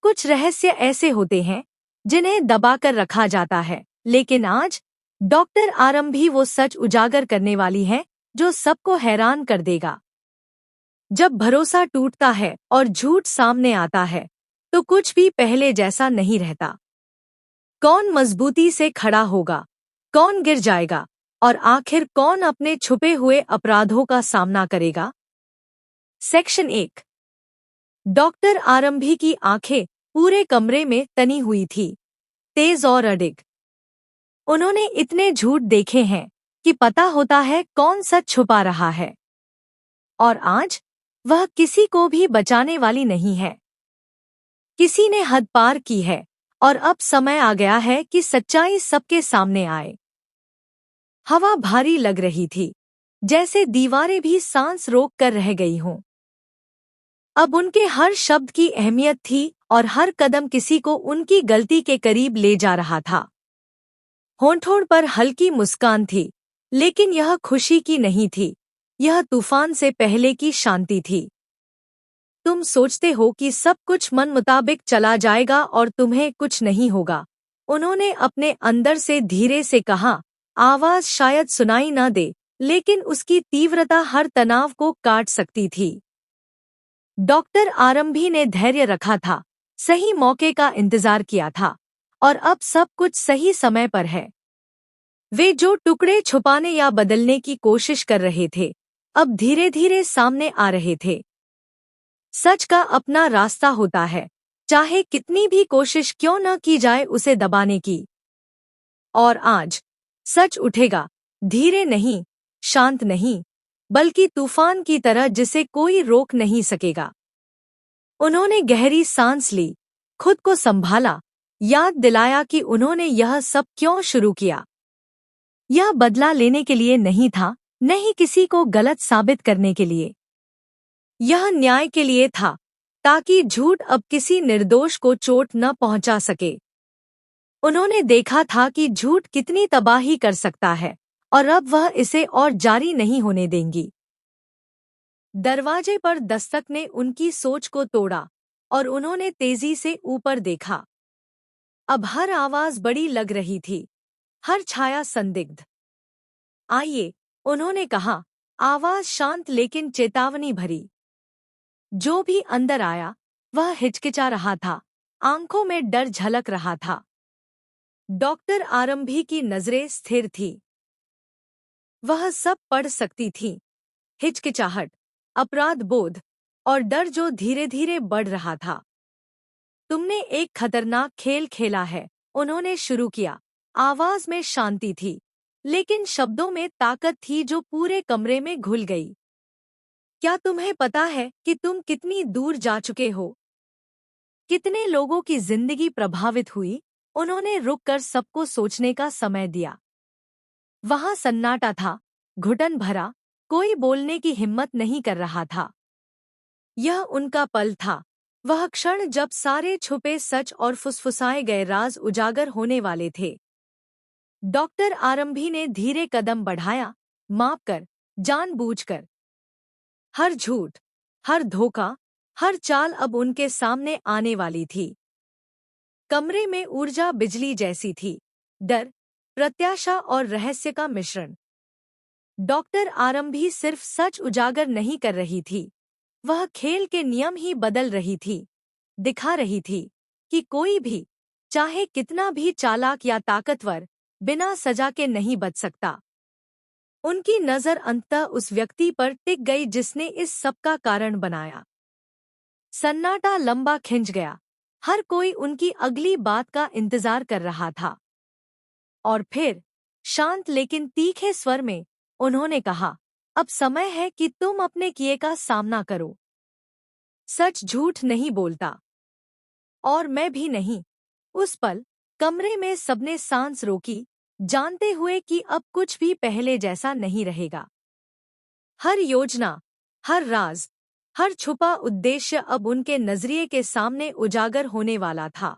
कुछ रहस्य ऐसे होते हैं जिन्हें दबाकर रखा जाता है, लेकिन आज डॉक्टर आरंभी वो सच उजागर करने वाली है जो सबको हैरान कर देगा। जब भरोसा टूटता है और झूठ सामने आता है तो कुछ भी पहले जैसा नहीं रहता। कौन मजबूती से खड़ा होगा, कौन गिर जाएगा और आखिर कौन अपने छुपे हुए अपराधों का सामना करेगा। सेक्शन 1। डॉक्टर आरंभी की आंखें पूरे कमरे में तनी हुई थी, तेज और अडिग। उन्होंने इतने झूठ देखे हैं कि पता होता है कौन सच छुपा रहा है, और आज वह किसी को भी बचाने वाली नहीं है। किसी ने हद पार की है और अब समय आ गया है कि सच्चाई सबके सामने आए। हवा भारी लग रही थी, जैसे दीवारें भी सांस रोक कर रह गई हों। अब उनके हर शब्द की अहमियत थी और हर कदम किसी को उनकी गलती के करीब ले जा रहा था। होंठों पर हल्की मुस्कान थी, लेकिन यह खुशी की नहीं थी, यह तूफान से पहले की शांति थी। तुम सोचते हो कि सब कुछ मन मुताबिक चला जाएगा और तुम्हें कुछ नहीं होगा, उन्होंने अपने अंदर से धीरे से कहा। आवाज शायद सुनाई न दे, लेकिन उसकी तीव्रता हर तनाव को काट सकती थी। डॉक्टर आरंभी ने धैर्य रखा था, सही मौके का इंतजार किया था, और अब सब कुछ सही समय पर है। वे जो टुकड़े छुपाने या बदलने की कोशिश कर रहे थे, अब धीरे धीरे सामने आ रहे थे। सच का अपना रास्ता होता है, चाहे कितनी भी कोशिश क्यों न की जाए उसे दबाने की। और आज सच उठेगा, धीरे नहीं, शांत नहीं, बल्कि तूफान की तरह जिसे कोई रोक नहीं सकेगा। उन्होंने गहरी सांस ली, खुद को संभाला, याद दिलाया कि उन्होंने यह सब क्यों शुरू किया। यह बदला लेने के लिए नहीं था, न ही किसी को गलत साबित करने के लिए। यह न्याय के लिए था, ताकि झूठ अब किसी निर्दोष को चोट न पहुंचा सके। उन्होंने देखा था कि झूठ कितनी तबाही कर सकता है, और अब वह इसे और जारी नहीं होने देंगी। दरवाजे पर दस्तक ने उनकी सोच को तोड़ा, और उन्होंने तेजी से ऊपर देखा। अब हर आवाज बड़ी लग रही थी, हर छाया संदिग्ध। आइए, उन्होंने कहा, आवाज शांत लेकिन चेतावनी भरी। जो भी अंदर आया वह हिचकिचा रहा था, आंखों में डर झलक रहा था। डॉक्टर आरंभी की नजरें स्थिर थी। वह सब पढ़ सकती थी, हिचकिचाहट, अपराध बोध और डर जो धीरे धीरे बढ़ रहा था। तुमने एक खतरनाक खेल खेला है, उन्होंने शुरू किया। आवाज में शांति थी, लेकिन शब्दों में ताकत थी जो पूरे कमरे में घुल गई। क्या तुम्हें पता है कि तुम कितनी दूर जा चुके हो? कितने लोगों की जिंदगी प्रभावित हुई? उन्होंने रुककर सबको सोचने का समय दिया। वहां सन्नाटा था, घुटन भरा, कोई बोलने की हिम्मत नहीं कर रहा था। यह उनका पल था, वह क्षण जब सारे छुपे सच और फुसफुसाए गए राज उजागर होने वाले थे। डॉक्टर आरंभी ने धीरे कदम बढ़ाया, मापकर, जानबूझकर। हर झूठ, हर धोखा, हर चाल अब उनके सामने आने वाली थी। कमरे में ऊर्जा बिजली जैसी थी, डर, प्रत्याशा और रहस्य का मिश्रण। डॉक्टर आरंभी सिर्फ सच उजागर नहीं कर रही थी, वह खेल के नियम ही बदल रही थी, दिखा रही थी कि कोई भी, चाहे कितना भी चालाक या ताकतवर, बिना सजा के नहीं बच सकता। उनकी नजर अंततः उस व्यक्ति पर टिक गई जिसने इस सब का कारण बनाया। सन्नाटा लंबा खिंच गया, हर कोई उनकी अगली बात का इंतजार कर रहा था। और फिर, शांत लेकिन तीखे स्वर में, उन्होंने कहा, अब समय है कि तुम अपने किए का सामना करो। सच झूठ नहीं बोलता, और मैं भी नहीं। उस पल कमरे में सबने सांस रोकी, जानते हुए कि अब कुछ भी पहले जैसा नहीं रहेगा। हर योजना, हर राज, हर छुपा उद्देश्य अब उनके नजरिए के सामने उजागर होने वाला था।